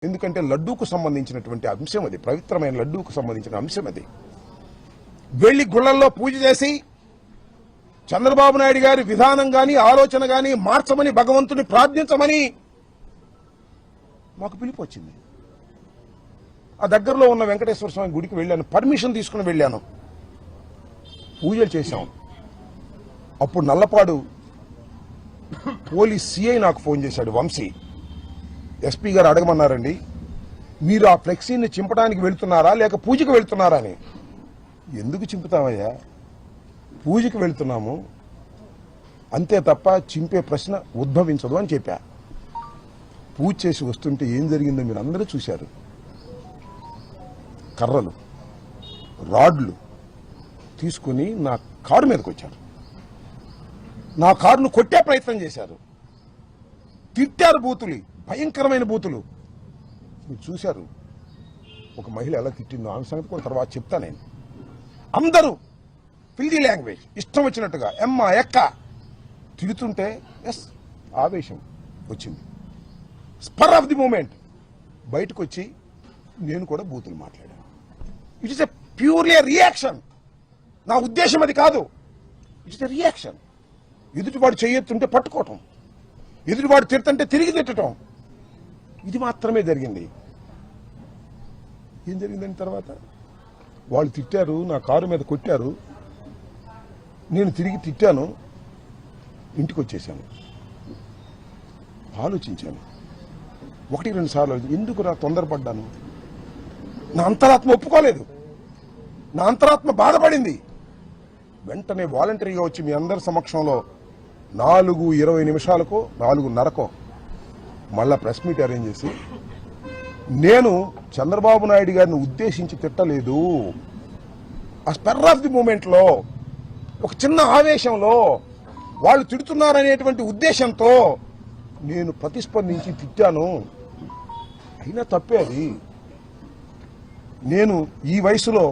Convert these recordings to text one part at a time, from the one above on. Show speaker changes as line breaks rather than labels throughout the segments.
ఎందుకంటే లడ్డూకు సంబంధించినటువంటి అంశం అది, పవిత్రమైన లడ్డూకు సంబంధించిన అంశం అది. వెళ్లి గుళ్లల్లో పూజ చేసి చంద్రబాబు నాయుడు గారి విధానం గాని ఆలోచన గాని మార్చమని భగవంతుని ప్రార్థించమని మాకు పిలుపు వచ్చింది. ఆ దగ్గరలో ఉన్న వెంకటేశ్వర స్వామి గుడికి వెళ్ళాను, పర్మిషన్ తీసుకుని వెళ్ళాను, పూజలు చేశాం. అప్పుడు నల్లపాడు పోలీస్ సిఐ నాకు ఫోన్ చేశాడు, వంశీ. ఎస్పీ గారు అడగమన్నారండి, మీరు ఆ ఫ్లెక్సీని చింపడానికి వెళ్తున్నారా లేక పూజకు వెళ్తున్నారా అని. ఎందుకు చింపుతామయ్యా, పూజకు వెళ్తున్నాము అంతే తప్ప చింపే ప్రశ్న ఉద్భవించదు అని చెప్పా. పూజ చేసి వస్తుంటే ఏం జరిగిందో మీరు అందరూ చూశారు. కర్రలు, రాడ్లు తీసుకుని నా కారు మీదకి వచ్చారు. నా కారును కొట్టే ప్రయత్నం చేశారు, తిట్టారు, బూతులు, భయంకరమైన బూతులు. మీరు చూశారు ఒక మహిళ ఎలా తిట్టిందో, ఆమె సంగతి కూడా తర్వాత చెప్తా. నేను అందరూ ఫిల్దీ లాంగ్వేజ్ ఇష్టం వచ్చినట్టుగా ఎమ్మ ఎక్క తిడుతుంటే ఎస్ ఆవేశం వచ్చింది. స్పర్ ఆఫ్ ది మూమెంట్ బయటకు వచ్చి నేను కూడా బూతులు మాట్లాడాను. It is a purely reaction. నా ఉద్దేశం అది కాదు, ఇట్ ఇస్ ఎ రియాక్షన్. ఎదుటివాడు చెయ్యొత్తుంటే పట్టుకోవటం, ఎదుటివాడు తిడుతుంటే తిరిగి తిట్టడం, ఇది మాత్రమే జరిగింది. ఏం జరిగిందని తర్వాత వాళ్ళు తిట్టారు, నా కారు మీద కొట్టారు, నేను తిరిగి తిట్టాను, ఇంటికి వచ్చేసాను. ఆలోచించాను 1-2 సార్లు, ఎందుకు నా తొందరపడ్డాను. నా అంతరాత్మ ఒప్పుకోలేదు, నా అంతరాత్మ బాధపడింది. వెంటనే వాలంటరీగా వచ్చి మీ అందరి సమక్షంలో 4:20 నిమిషాలకో 4:30కో మళ్ళా ప్రెస్ మీట్ అరేంజ్ చేసి, నేను చంద్రబాబు నాయుడు గారిని ఉద్దేశించి తిట్టలేదు, ఆ స్పెర్ ఆఫ్ ది మూమెంట్ లో ఒక చిన్న ఆవేశంలో వాళ్ళు తిడుతున్నారనేటువంటి ఉద్దేశంతో నేను ప్రతిస్పందించి తిట్టాను. అయినా తప్పే అది. నేను ఈ వయసులో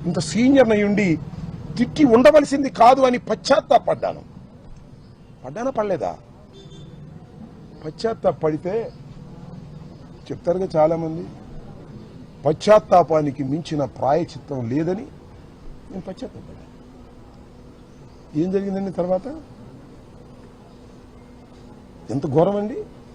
ఇంత సీనియర్ అయ్యుండి తిట్టి ఉండవలసింది కాదు అని పశ్చాత్తాపడ్డాను. పడ్డానా పడలేదా? పశ్చాత్తాపడితే చెప్తారుగా చాలా మంది, పశ్చాత్తాపానికి మించిన ప్రాయచిత్తం లేదని నేను పశ్చాత్తాపడ్డాను. ఏం జరిగిందండి తర్వాత? ఎంత ఘోరమండి.